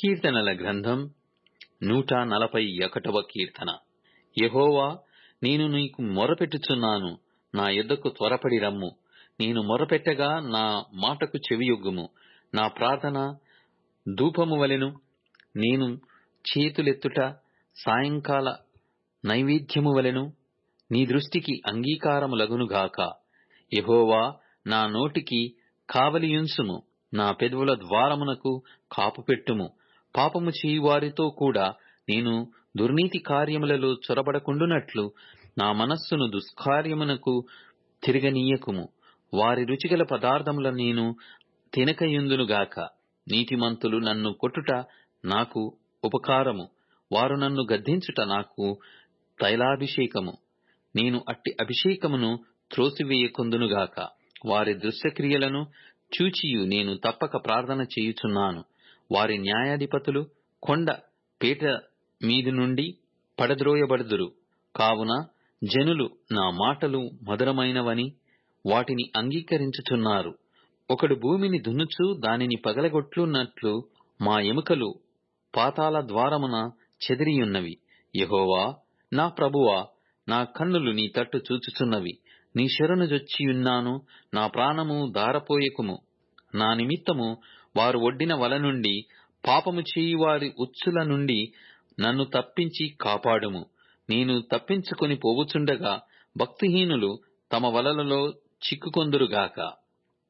కీర్తనల గ్రంథం 141వ కీర్తన. యెహోవా, నేను నీకు మొరపెట్టుచున్నాను, నా యొద్దకు త్వరపడి రమ్ము. నేను మొరపెట్టగా నా మాటకు చెవియొగ్గుము. నా ప్రార్థన ధూపము వలెను, నేను చేతులెత్తుట సాయంకాల నైవేద్యము వలెను నీ దృష్టికి అంగీకారములగునుగాక. యెహోవా, నా నోటికి కావలియుంచుము, నా పెదవుల ద్వారమునకు కాపు పెట్టుము. పాపము చేయువారితో కూడా నేను దుర్నీతి కార్యములలో చొరబడకుండునట్లు నా మనస్సును దుష్కార్యమునకు తిరగనీయకుము. వారి రుచిగల పదార్థముల నేను తినకయుందునుగాక. నీతిమంతులు నన్ను కొట్టుట నాకు ఉపకారము, వారు నన్ను గద్దించుట నాకు తైలాభిషేకము. నేను అట్టి అభిషేకమును త్రోసివేయకుందునుగాక. వారి దుష్టక్రియలను చూచియు నేను తప్పక ప్రార్థన చేయుచున్నాను. వారి న్యాయాధిపతులు కొండ పీట మీది నుండి పడద్రోయబడుదురు. కావున జనులు నా మాటలు మధురమైనవని వాటిని అంగీకరించుచున్నారు. ఒకడు భూమిని దున్నుచు దానిని పగలగొట్లున్నట్లు మా ఎముకలు పాతాళ ద్వారమున చెదిరియున్నవి. యెహోవా, నా ప్రభువా, నా కన్నులు నీ తట్టు చూచుచున్నవి. నీ శరణు జొచ్చియున్నాను. నా ప్రాణము దారపోయకుము. నా నిమిత్తము వారు ఒడ్డిన వల నుండి, పాపము చేయువారి ఉచ్చుల నుండి నన్ను తప్పించి కాపాడుము. నేను తప్పించుకొని పోవుచుండగా భక్తిహీనులు తమ వలలలో చిక్కుకొందురుగాక.